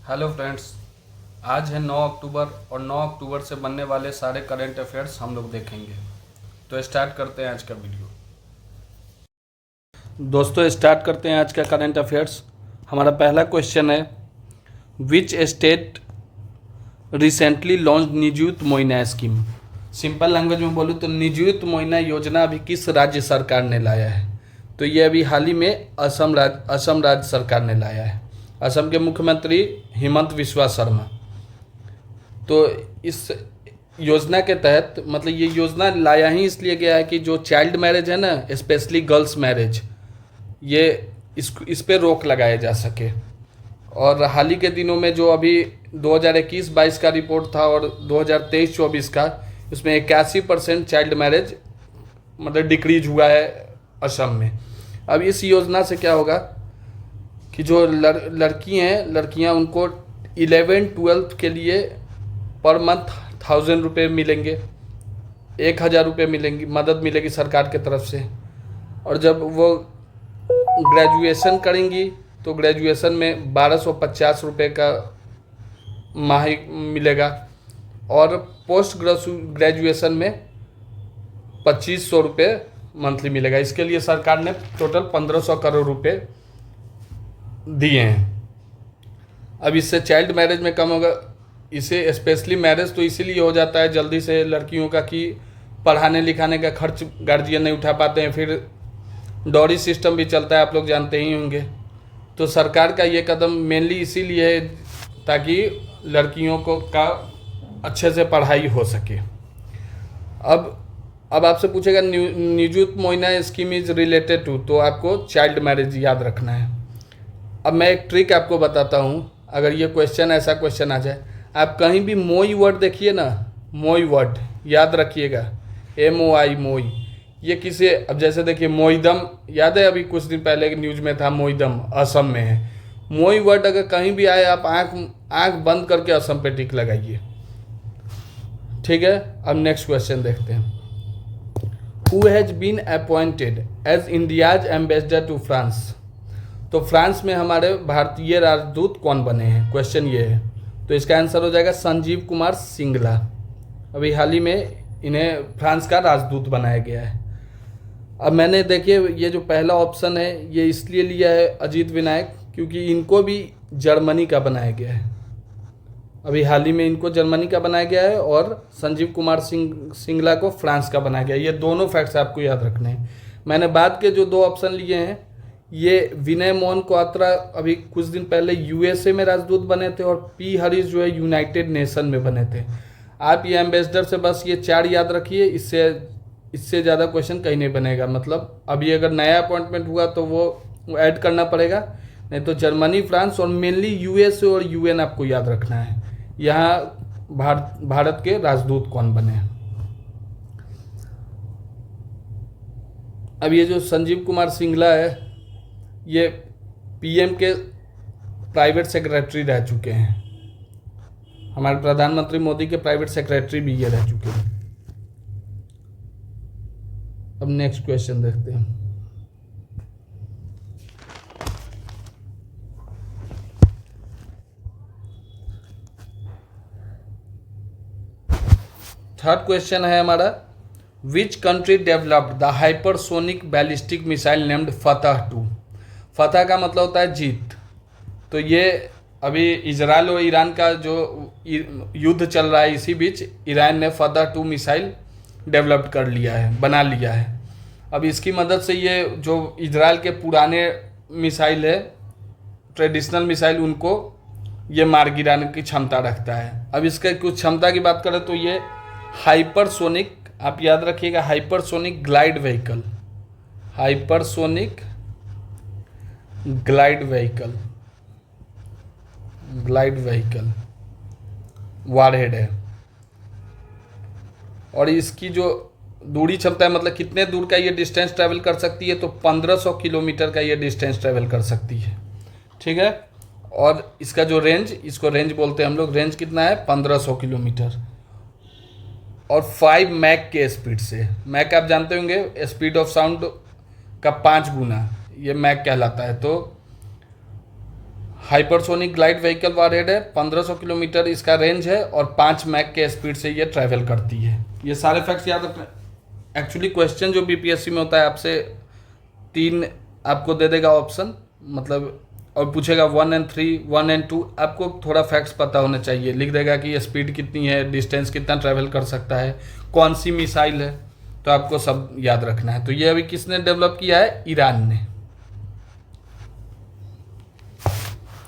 Hello friends. आज है 9 अक्टूबर और 9 अक्टूबर से बनने वाले सारे करंट अफेयर्स हम लोग देखेंगे। तो स्टार्ट करते हैं आज का वीडियो। दोस्तों स्टार्ट करते हैं आज का करंट अफेयर्स। हमारा पहला क्वेश्चन है, which state recently launch Nijut Moina scheme. Simple language में बोलूँ तो निजुत मोइना योजना अभी किस राज्य सरकार ने लाया है? तो ये अभी हाल ही में असम राज्य सरकार ने लाया है। असम के मुख्यमंत्री हिमंत विश्वा शर्मा। तो इस योजना के तहत मतलब ये योजना लाया ही इसलिए गया है कि जो चाइल्ड मैरिज है ना, स्पेशली गर्ल्स मैरिज, ये इस पे रोक लगाया जा सके। और हाल ही के दिनों में जो अभी 2021-22 का रिपोर्ट था और 2023-24 का, उसमें 81% चाइल्ड मैरिज मतलब डिक्रीज हुआ है असम में। अब इस योजना से क्या होगा कि जो लड़कियां उनको 11-12 के लिए पर मंथ 1,000 रुपये मिलेंगे, 1,000 रुपये मिलेंगी, मदद मिलेगी सरकार की तरफ से। और जब वो ग्रेजुएशन करेंगी तो ग्रेजुएशन में 1,250 रुपये का माही मिलेगा। और पोस्ट ग्रेजुएशन में 2,500 रुपये मंथली मिलेगा। इसके लिए सरकार ने टोटल 1,500 करोड़ रुपये दिए हैं। अब इससे चाइल्ड मैरिज में कम होगा। इसे स्पेशली मैरिज तो इसीलिए हो जाता है जल्दी से लड़कियों का कि पढ़ाने लिखाने का खर्च गार्जियन नहीं उठा पाते हैं, फिर डॉरी सिस्टम भी चलता है, आप लोग जानते ही होंगे। तो सरकार का ये कदम मेनली इसीलिए है ताकि लड़कियों को का अच्छे से पढ़ाई हो सके। अब आपसे पूछेगा Nijut Moina scheme is related to, तो आपको चाइल्ड मैरिज याद रखना है। अब मैं एक ट्रिक आपको बताता हूँ, अगर ये क्वेश्चन ऐसा क्वेश्चन आ जाए, आप कहीं भी मोई वर्ड देखिए ना, मोई वर्ड याद रखिएगा, MOI मोई। ये किसी, अब जैसे देखिए मोईदम याद है, अभी कुछ दिन पहले न्यूज में था मोईदम असम में है। मोई वर्ड अगर कहीं भी आए आप आँख बंद करके असम पे टिक लगाइए, ठीक है। अब नेक्स्ट क्वेश्चन देखते हैं। Who has been appointed as India's ambassador to France. तो फ्रांस में हमारे भारतीय राजदूत कौन बने हैं, क्वेश्चन ये है। तो इसका आंसर हो जाएगा संजीव कुमार सिंगला। अभी हाल ही में इन्हें फ्रांस का राजदूत बनाया गया है। अब मैंने देखिए ये जो पहला ऑप्शन है ये इसलिए लिया है अजीत विनायक, क्योंकि इनको भी जर्मनी का बनाया गया है। अभी हाल ही में इनको जर्मनी का बनाया गया है और संजीव कुमार सिंगला को फ्रांस का बनाया गया है। ये दोनों फैक्ट्स आपको याद रखने हैं। मैंने बाद के जो 2 ऑप्शन लिए हैं, ये विनय मोहन क्वात्रा अभी कुछ दिन पहले USA में राजदूत बने थे, और P हरीश जो है यूनाइटेड नेशन में बने थे। आप ये एम्बेसडर से बस ये 4 याद रखिए, इससे ज़्यादा क्वेश्चन कहीं नहीं बनेगा। मतलब अभी अगर नया अपॉइंटमेंट हुआ तो वो ऐड करना पड़ेगा, नहीं तो जर्मनी, फ्रांस और मेनली USA और UN आपको याद रखना है। यहाँ भारत के राजदूत कौन बने हैं। अब ये जो संजीव कुमार सिंगला है, ये PM के प्राइवेट सेक्रेटरी रह चुके हैं। हमारे प्रधानमंत्री मोदी के प्राइवेट सेक्रेटरी भी ये रह चुके हैं। अब नेक्स्ट क्वेश्चन देखते हैं। थर्ड क्वेश्चन है हमारा, which country developed the hypersonic ballistic missile named फतह 2। फतह का मतलब होता है जीत। तो ये अभी इजराइल और ईरान का जो युद्ध चल रहा है, इसी बीच ईरान ने फतह 2 मिसाइल डेवलप कर लिया है, बना लिया है। अब इसकी मदद से ये जो इजराइल के पुराने मिसाइल है, ट्रेडिशनल मिसाइल, उनको ये मार गिराने की क्षमता रखता है। अब इसके कुछ क्षमता की बात करें तो ये हाइपरसोनिक, आप याद रखिएगा, hypersonic glide vehicle, hypersonic glide vehicle warhead है। और इसकी जो दूरी क्षमता है, मतलब कितने दूर का ये डिस्टेंस ट्रैवल कर सकती है, तो 1,500 किलोमीटर का ये डिस्टेंस ट्रैवल कर सकती है, ठीक है। और इसका जो रेंज, इसको रेंज बोलते हैं हम लोग, रेंज कितना है 1,500 किलोमीटर। और 5 मैक के स्पीड से, मैक आप जानते होंगे स्पीड ऑफ साउंड का 5 गुना ये मैक कहलाता है। तो हाइपरसोनिक ग्लाइड व्हीकल वॉरहेड है, 1500 किलोमीटर इसका रेंज है और 5 मैक के स्पीड से ये ट्रैवल करती है। ये सारे फैक्ट्स याद रखना। एक्चुअली क्वेश्चन जो बीपीएससी में होता है आपसे 3 आपको दे देगा ऑप्शन, मतलब और पूछेगा 1 और 3, 1 और 2, आपको थोड़ा फैक्ट्स पता होना चाहिए। लिख देगा कि ये स्पीड कितनी है, डिस्टेंस कितना ट्रैवल कर सकता है, कौन सी मिसाइल है, तो आपको सब याद रखना है। तो ये अभी किसने डेवलप किया है? ईरान ने।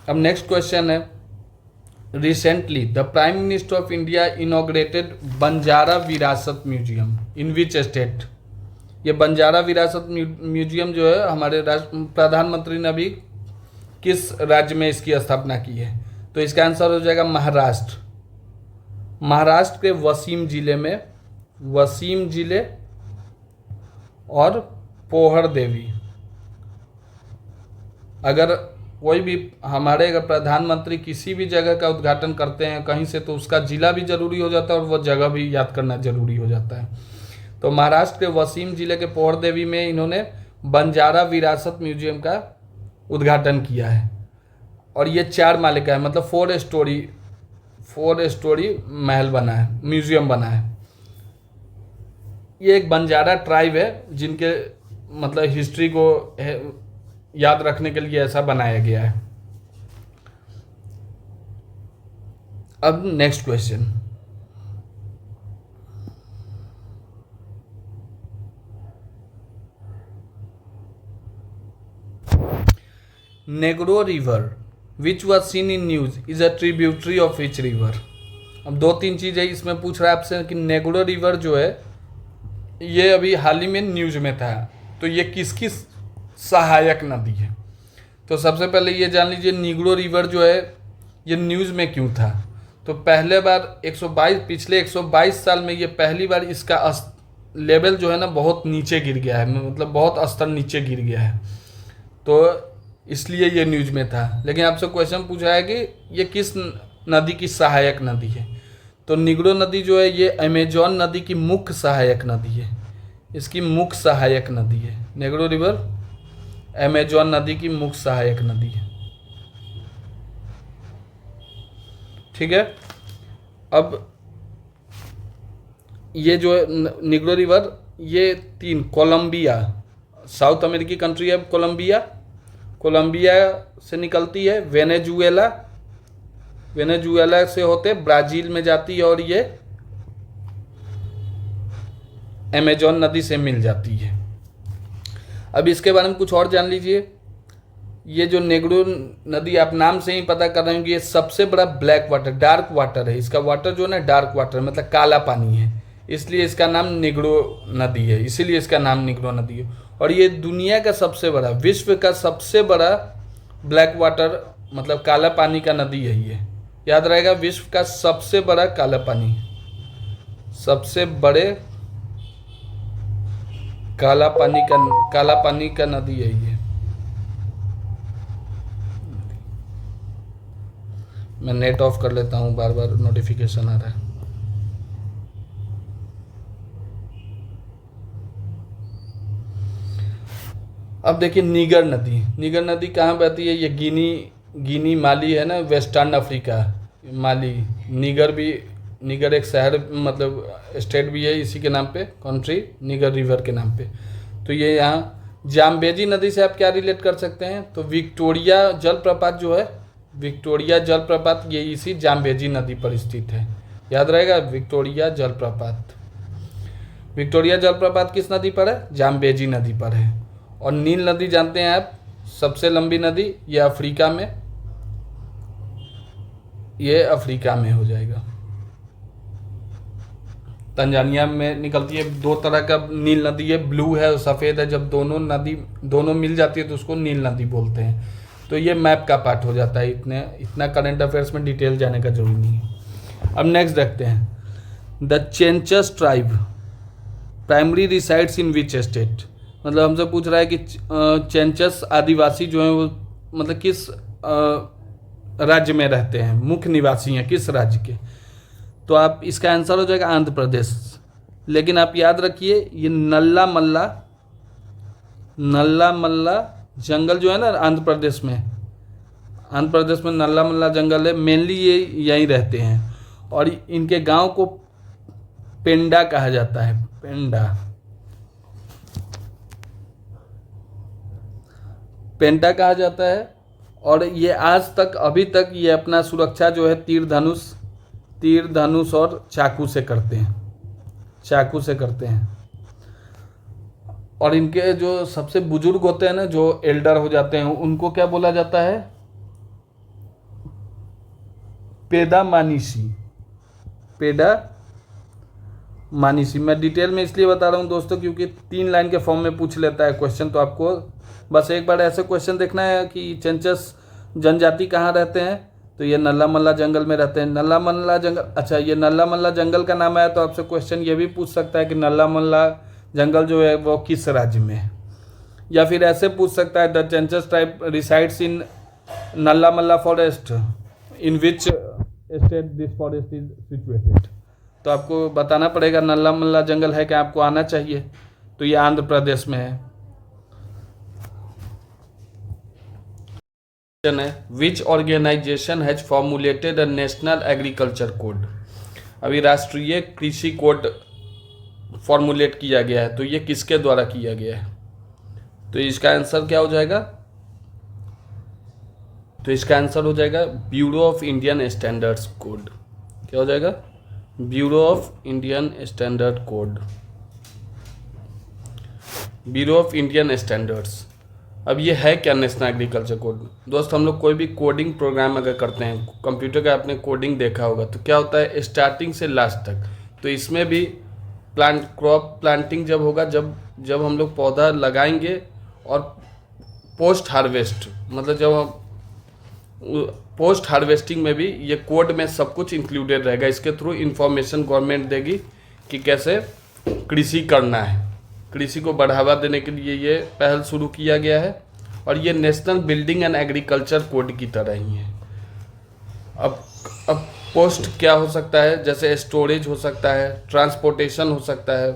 अब नेक्स्ट क्वेश्चन है, recently the prime minister of India inaugurated Banjara विरासत म्यूजियम इन विच स्टेट? ये बंजारा विरासत म्यूजियम जो है हमारे प्रधानमंत्री ने अभी किस राज्य में इसकी स्थापना की है? तो इसका आंसर हो जाएगा महाराष्ट्र। महाराष्ट्र के वसीम जिले में, वसीम जिले और पोहर देवी। अगर कोई भी हमारे अगर प्रधानमंत्री किसी भी जगह का उद्घाटन करते हैं कहीं से, तो उसका जिला भी जरूरी हो जाता है और वो जगह भी याद करना जरूरी हो जाता है। तो महाराष्ट्र के वसीम जिले के पोहर देवी में इन्होंने बंजारा विरासत म्यूजियम का उद्घाटन किया है और ये 4 माले का है, मतलब 4 स्टोरी महल बना है, म्यूजियम बना है। ये एक बंजारा ट्राइब है जिनके मतलब हिस्ट्री को याद रखने के लिए ऐसा बनाया गया है। अब next question, Negro river which was seen in news is a tributary of which river? अब 2-3 चीजें इसमें पूछ रहा है आपसे कि नेग्रो रिवर जो है ये अभी हाल ही में न्यूज में था, तो ये किसकी सहायक नदी है? तो सबसे पहले ये जान लीजिए निग्रो रिवर जो है ये न्यूज़ में क्यों था। तो पहले बार पिछले 122 साल में ये पहली बार इसका लेवल जो है ना बहुत नीचे गिर गया है, मतलब बहुत स्तर नीचे गिर गया है, तो इसलिए ये न्यूज में था। लेकिन आपसे क्वेश्चन पूछा है कि ये किस नदी की सहायक नदी है? तो निग्रो नदी जो है ये अमेजॉन नदी की मुख्य सहायक नदी है, इसकी मुख्य सहायक नदी है। नेग्रो रिवर अमेजॉन नदी की मुख्य सहायक नदी है। ठीक है। अब ये जो है निग्रो रिवर ये 3 कोलंबिया, साउथ अमेरिकी कंट्री है कोलंबिया से निकलती है, वेनेजुएला से होते ब्राजील में जाती है और ये अमेजॉन नदी से मिल जाती है। अब इसके बारे में कुछ और जान लीजिए। ये जो नेग्रो नदी आप नाम से ही पता कर रहे होंगे, ये सबसे बड़ा ब्लैक वाटर, डार्क वाटर है। इसका वाटर जो है ना डार्क वाटर मतलब काला पानी है, इसलिए इसका नाम निग्रो नदी है, इसीलिए इसका नाम निग्रो नदी है। और ये दुनिया का सबसे बड़ा, विश्व का सबसे बड़ा ब्लैक वाटर मतलब काला पानी का नदी है। ये याद रहेगा, विश्व का सबसे बड़ा काला पानी, सबसे बड़े काला पानी का नदी है ये। मैं नेट ऑफ कर लेता हूँ, बार बार नोटिफिकेशन आ रहा है। अब देखिए निगर नदी कहाँ बहती है? ये गिनी माली है ना, वेस्टर्न अफ्रीका, माली। निगर एक शहर मतलब स्टेट भी है इसी के नाम पे, कंट्री निगर रिवर के नाम पे। तो ये यहाँ जाम्बेजी नदी से आप क्या रिलेट कर सकते हैं? तो विक्टोरिया जलप्रपात जो है, विक्टोरिया जलप्रपात ये इसी जाम्बेजी नदी पर स्थित है। याद रहेगा, विक्टोरिया जलप्रपात किस नदी पर है? जाम्बेजी नदी पर है। और नील नदी जानते हैं आप, सबसे लंबी नदी, ये अफ्रीका में हो जाएगा, तंजानिया में निकलती है। 2 तरह का नील नदी है, ब्लू है और सफ़ेद है। जब दोनों मिल जाती है तो उसको नील नदी बोलते हैं। तो ये मैप का पार्ट हो जाता है, इतना करंट अफेयर्स में डिटेल जाने का जरूरी नहीं है। अब नेक्स्ट देखते हैं, the Chenchus tribe primary resides in which state? मतलब हमसे पूछ रहा है कि चेंचस आदिवासी जो हैं वो मतलब किस राज्य में रहते हैं, मुख्य निवासी हैं किस राज्य के? तो आप इसका आंसर हो जाएगा आंध्र प्रदेश। लेकिन आप याद रखिए ये नल्ला मल्ला जंगल जो है ना आंध्र प्रदेश में, आंध्र प्रदेश में नल्ला मल्ला जंगल है, मेनली ये यहीं रहते हैं। और इनके गांव को पेंडा कहा जाता है, पेंडा, पेंटा कहा जाता है। और ये आज तक, अभी तक ये अपना सुरक्षा जो है तीर धनुष और चाकू से करते हैं, चाकू से करते हैं। और इनके जो सबसे बुजुर्ग होते हैं ना, जो एल्डर हो जाते हैं, उनको क्या बोला जाता है? पेदा मानिसी, पेडा मानिसी। मैं डिटेल में इसलिए बता रहा हूँ दोस्तों क्योंकि 3 लाइन के फॉर्म में पूछ लेता है क्वेश्चन, तो आपको बस एक बार ऐसे क्वेश्चन देखना है कि चेंचस जनजाति कहाँ रहते हैं, तो ये नल्ला मल्ला जंगल में रहते हैं। नल्ला मल्ला जंगल, अच्छा ये नल्ला मल्ला जंगल का नाम आया तो आपसे क्वेश्चन ये भी पूछ सकता है कि नल्ला मल्ला जंगल जो है वो किस राज्य में है। या फिर ऐसे पूछ सकता है the Chenchus tribe resides in Nallamala forest, in which state this forest is situated. तो आपको बताना पड़ेगा नल्ला मल्ला जंगल है क्या, आपको आना चाहिए। तो ये आंध्र प्रदेश में है। Which organisation has formulated a national agriculture code. अभी राष्ट्रीय कृषि कोड फॉर्मुलेट किया गया है, तो ये किसके द्वारा किया गया है? तो इसका आंसर क्या हो जाएगा? तो इसका आंसर हो जाएगा bureau of Indian standards code. क्या हो जाएगा? Bureau of Indian standard code, bureau of Indian standards. अब ये है क्या नेशनल एग्रीकल्चर कोड? दोस्त हम लोग कोई भी कोडिंग प्रोग्राम अगर करते हैं, कंप्यूटर का आपने कोडिंग देखा होगा, तो क्या होता है स्टार्टिंग से लास्ट तक। तो इसमें भी क्रॉप प्लांटिंग जब होगा, जब हम लोग पौधा लगाएंगे, और पोस्ट हार्वेस्ट, मतलब जब हम पोस्ट हार्वेस्टिंग में भी ये कोड में सब कुछ इंक्लूडेड रहेगा। इसके थ्रू इंफॉर्मेशन गवर्नमेंट देगी कि कैसे कृषि करना है। कृषि को बढ़ावा देने के लिए ये पहल शुरू किया गया है, और ये national building and agriculture code की तरह ही है। अब पोस्ट क्या हो सकता है? जैसे स्टोरेज हो सकता है, ट्रांसपोर्टेशन हो सकता है,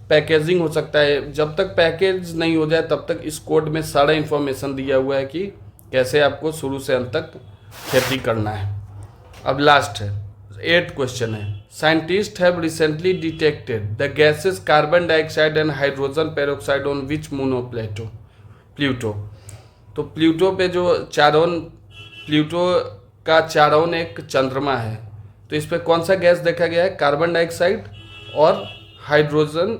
पैकेजिंग हो सकता है। जब तक पैकेज नहीं हो जाए तब तक इस कोड में सारा इन्फॉर्मेशन दिया हुआ है कि कैसे आपको शुरू से अंत तक खेती करना है। अब लास्ट है, 8th क्वेश्चन है, scientist have recently detected the gases carbon dioxide and hydrogen peroxide on which moon of Pluto. तो प्लूटो पे जो प्लूटो का चारोन एक चंद्रमा है, तो इस पर कौन सा गैस देखा गया है? कार्बन डाइऑक्साइड और हाइड्रोजन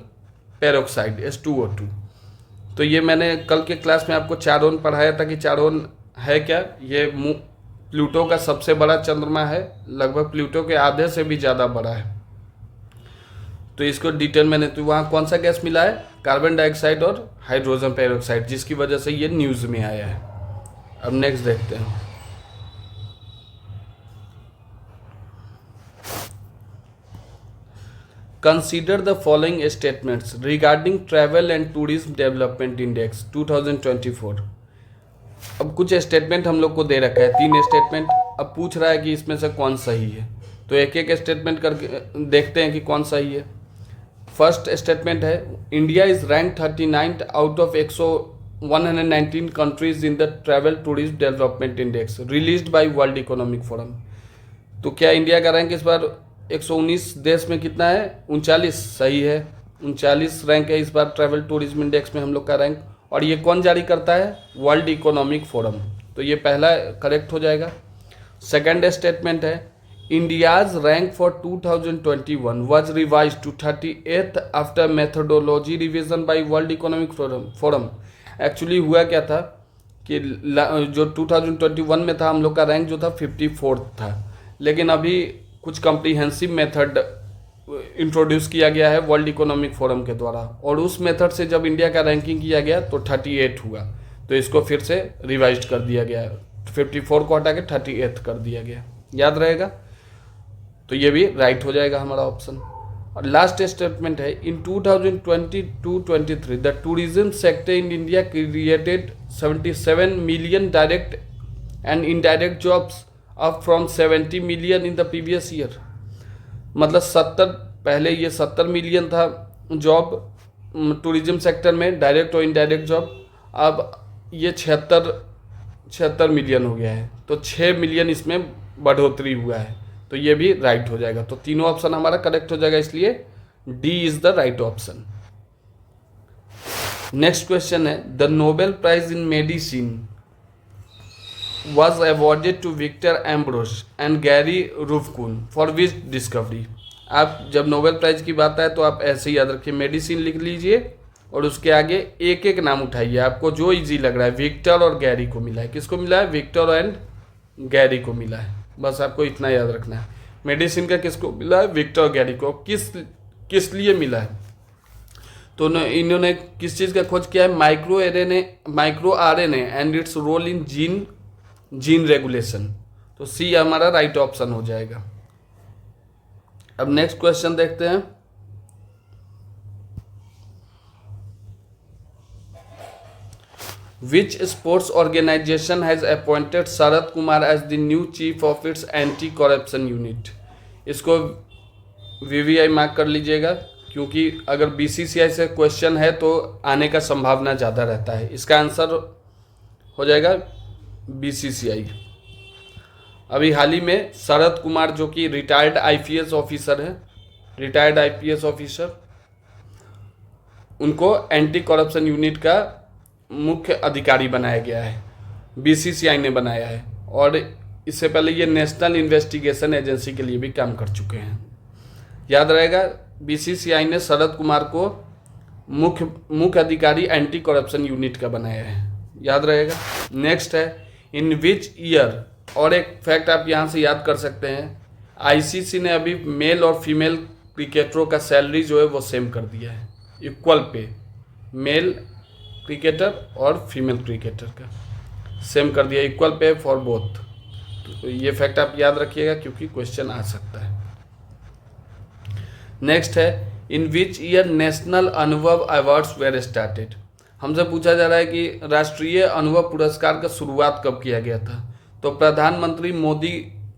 पेरोक्साइड, H2O2। तो ये मैंने कल के क्लास में आपको चारोन पढ़ाया था कि चारोन है क्या। ये प्लूटो का सबसे बड़ा चंद्रमा है, लगभग प्लूटो के आधे से भी ज़्यादा बड़ा है। तो इसको डिटेल मैंने, तो वहाँ कौन सा गैस मिला है? कार्बन डाइऑक्साइड और हाइड्रोजन पेरोक्साइड, जिसकी वजह से ये न्यूज़ में आया है। अब नेक्स्ट देखते हैं। Consider the following statements regarding Travel and Tourism Development Index 2024। अब कुछ स्टेटमेंट हम लोग को दे रखा है, 3 स्टेटमेंट। अब पूछ रहा है कि इसमें से कौन सही है, तो एक एक स्टेटमेंट करके देखते हैं कि कौन सही है। फर्स्ट स्टेटमेंट है, India is rank 39 out of 119 countries in the travel tourism development index released by World Economic Forum. तो क्या इंडिया का रैंक इस बार 119 देश में कितना है? 39। सही है, 39 रैंक है इस बार ट्रैवल टूरिज्म इंडेक्स में हम लोग का रैंक। और ये कौन जारी करता है? World Economic Forum. तो ये पहला करेक्ट हो जाएगा। सेकंड स्टेटमेंट है, India's rank for 2021 was revised to 38th after methodology revision by World Economic Forum. Actually हुआ क्या था कि जो 2021 में था हम लोग का रैंक जो था 54th था, लेकिन अभी कुछ कम्प्रीहेंसिव मेथड इंट्रोड्यूस किया गया है वर्ल्ड इकोनॉमिक फोरम के द्वारा, और उस मेथड से जब इंडिया का रैंकिंग किया गया तो 38 हुआ। तो इसको फिर से रिवाइज कर दिया गया है, 54 को हटा के 38 कर दिया गया। याद रहेगा? तो ये भी राइट हो जाएगा हमारा ऑप्शन। और लास्ट स्टेटमेंट है, इन 2022-23 the tourism sector in India created 77 million direct and indirect jobs up from 70 million in the previous year. मतलब 70, पहले ये 70 मिलियन था जॉब टूरिज्म सेक्टर में, डायरेक्ट और इनडायरेक्ट जॉब, अब ये 76 मिलियन हो गया है। तो 6 मिलियन इसमें बढ़ोतरी हुआ है, तो ये भी राइट हो जाएगा। तो तीनों ऑप्शन हमारा करेक्ट हो जाएगा, इसलिए D is the right option. Next question है, the Nobel prize in medicine was awarded to Victor Ambros and Gary Ruvkun for which discovery। आप जब नोबेल प्राइज की बात आए तो आप ऐसे ही याद रखिए, मेडिसिन लिख लीजिए और उसके आगे एक एक नाम उठाइए, आपको जो इजी लग रहा है। विक्टर और गैरी को मिला है, किसको मिला है? विक्टर एंड गैरी को मिला है, बस आपको इतना याद रखना है। मेडिसिन का किसको मिला है? विक्टर और गैरी को। किस लिए मिला है? तो इन्होंने किस चीज़ का खोज किया है? Micro RNA and its role in gene regulation. तो सी हमारा राइट ऑप्शन हो जाएगा। अब नेक्स्ट क्वेश्चन देखते हैं, which sports organisation has appointed Sharad Kumar as the new chief of its anti corruption unit. इसको वीवीआई मार्क कर लीजिएगा, क्योंकि अगर बीसीसीआई से क्वेश्चन है तो आने का संभावना ज़्यादा रहता है। इसका आंसर हो जाएगा बीसीसीआई। अभी हाल ही में शरद कुमार जो कि रिटायर्ड आईपीएस ऑफिसर है, उनको एंटी करप्शन यूनिट का मुख्य अधिकारी बनाया गया है, बीसीसीआई ने बनाया है। और इससे पहले ये नेशनल इन्वेस्टिगेशन एजेंसी के लिए भी काम कर चुके हैं। याद रहेगा, बीसीसीआई ने शरद कुमार को मुख्य अधिकारी एंटी करप्शन यूनिट का बनाया है, याद रहेगा। नेक्स्ट है, इन विच ईयर, और एक फैक्ट आप यहाँ से याद कर सकते हैं, आईसीसी ने अभी मेल और फीमेल क्रिकेटरों का सैलरी जो है वो सेम कर दिया है, इक्वल पे, मेल क्रिकेटर और फीमेल क्रिकेटर का सेम कर दिया, इक्वल पे फॉर बोथ। तो ये फैक्ट आप याद रखिएगा क्योंकि क्वेश्चन आ सकता है। नेक्स्ट है, इन विच ईयर नेशनल अनुभव अवार्ड्स वेर स्टार्टेड। हमसे पूछा जा रहा है कि राष्ट्रीय अनुभव पुरस्कार का शुरुआत कब किया गया था। तो प्रधानमंत्री मोदी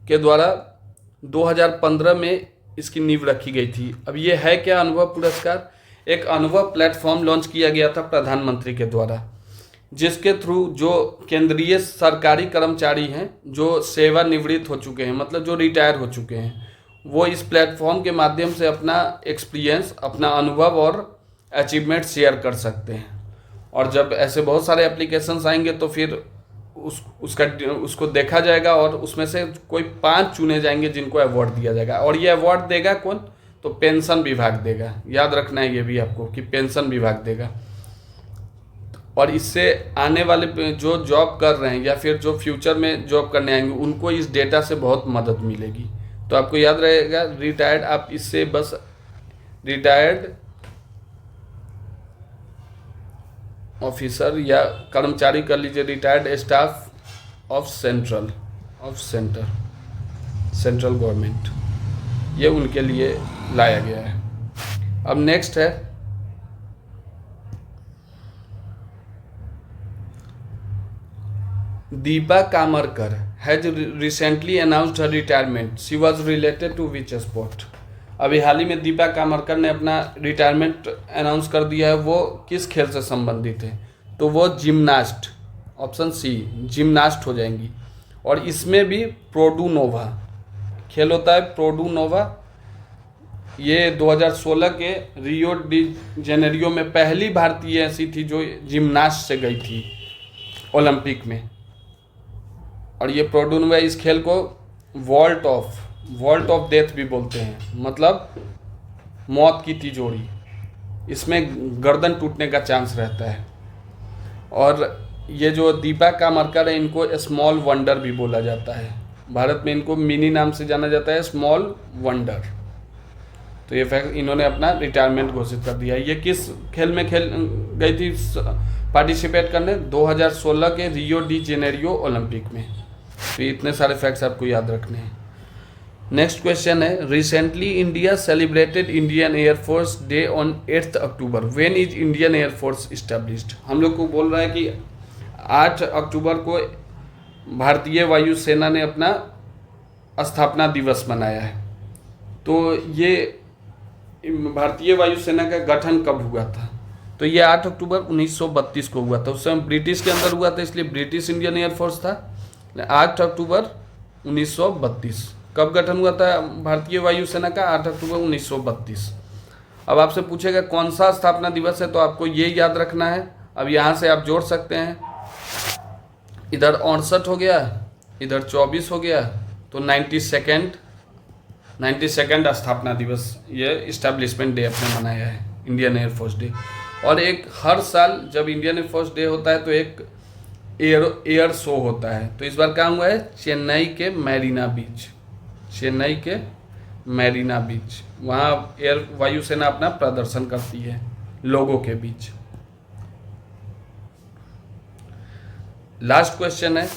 के द्वारा 2015 में इसकी नींव रखी गई थी। अब ये है क्या अनुभव पुरस्कार? एक अनुभव प्लेटफॉर्म लॉन्च किया गया था प्रधानमंत्री के द्वारा, जिसके थ्रू जो केंद्रीय सरकारी कर्मचारी हैं जो सेवानिवृत्त हो चुके हैं, मतलब जो रिटायर हो चुके हैं, वो इस प्लेटफॉर्म के माध्यम से अपना एक्सपीरियंस, अपना अनुभव और अचीवमेंट शेयर कर सकते हैं। और जब ऐसे बहुत सारे एप्लीकेशंस आएंगे तो फिर उसको देखा जाएगा और उसमें से कोई 5 चुने जाएंगे जिनको अवार्ड दिया जाएगा। और ये अवार्ड देगा कौन? तो पेंशन विभाग देगा, याद रखना है ये भी आपको कि पेंशन विभाग देगा। और इससे आने वाले जो जॉब कर रहे हैं या फिर जो फ्यूचर में जॉब करने आएंगे उनको इस डेटा से बहुत मदद मिलेगी। तो आपको याद रहेगा रिटायर्ड, आप इससे बस रिटायर्ड ऑफिसर या कर्मचारी कर लीजिए, retired staff of central government, ये उनके लिए लाया गया है। अब नेक्स्ट है, Deepa Karmakar has recently announced her retirement, she was related to which sport. अभी हाल ही में दीपा कामरकर ने अपना रिटायरमेंट अनाउंस कर दिया है, वो किस खेल से संबंधित है? तो वो जिम्नास्ट, ऑप्शन सी जिम्नास्ट हो जाएंगी। और इसमें भी प्रोडूनोवा खेल होता है, प्रोडूनोवा। ये 2016 के रियो डी जेनेरियो में पहली भारतीय ऐसी थी जो जिम्नास्ट से गई थी ओलंपिक में। और ये प्रोडूनोवा इस खेल को वॉल्ट ऑफ डेथ भी बोलते हैं, मतलब मौत की तिजोरी। इसमें गर्दन टूटने का चांस रहता है। और ये जो दीपा कामरकर है इनको स्मॉल वंडर भी बोला जाता है, भारत में इनको मिनी नाम से जाना जाता है, स्मॉल वंडर। तो ये फैक्ट इन्होंने अपना रिटायरमेंट घोषित कर दिया। ये किस खेल में गई थी पार्टिसिपेट करने? 2016 के रियो डी जेनेरियो ओलंपिक में। तो इतने सारे फैक्ट्स आपको याद रखने हैं। नेक्स्ट क्वेश्चन है, recently India celebrated Indian air force day on 8 October, when is Indian air force established. हम लोग को बोल रहा है कि 8 अक्टूबर को भारतीय वायुसेना ने अपना स्थापना दिवस मनाया है। तो ये भारतीय वायुसेना का गठन कब हुआ था? तो ये 8 अक्टूबर 1932 को हुआ था। उस समय ब्रिटिश के अंदर हुआ था, इसलिए ब्रिटिश इंडियन एयरफोर्स था। 8 अक्टूबर 1932। कब गठन हुआ था भारतीय वायुसेना का? 8 अक्टूबर 1932। अब आपसे पूछेगा कौन सा स्थापना दिवस है, तो आपको ये याद रखना है। अब यहाँ से आप जोड़ सकते हैं, इधर 68 हो गया, इधर 24 हो गया, तो 92nd स्थापना दिवस, ये इस्टेब्लिशमेंट डे अपने मनाया है, इंडियन एयरफोर्स डे। और एक हर साल जब इंडियन एयरफोर्स डे होता है तो एक एयर शो होता है। तो इस बार क्या हुआ है? चेन्नई के मैरीना बीच, वहाँ एयर वायुसेना अपना प्रदर्शन करती है लोगों के बीच। लास्ट क्वेश्चन है,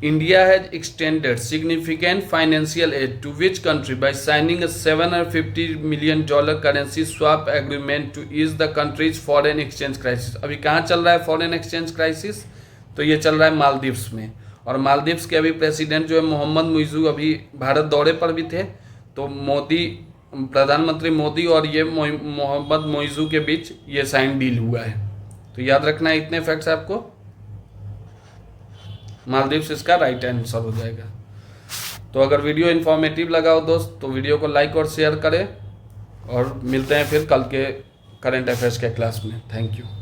India has extended significant financial aid to which country by signing a $750 million currency swap agreement to ease the country's foreign exchange crisis. अभी कहाँ चल रहा है फॉरेन एक्सचेंज क्राइसिस? तो ये चल रहा है मालदीव्स में। और मालदीव्स के अभी प्रेसिडेंट जो है मोहम्मद मुइज़ू अभी भारत दौरे पर भी थे। तो प्रधानमंत्री मोदी और ये मोहम्मद मुइज़ू के बीच ये साइन डील हुआ है। तो याद रखना है इतने फैक्ट्स आपको। मालदीव्स इसका राइट आंसर हो जाएगा। तो अगर वीडियो इन्फॉर्मेटिव लगा हो दोस्त तो वीडियो को लाइक और शेयर करें, और मिलते हैं फिर कल के करंट अफेयर्स के क्लास में। Thank you.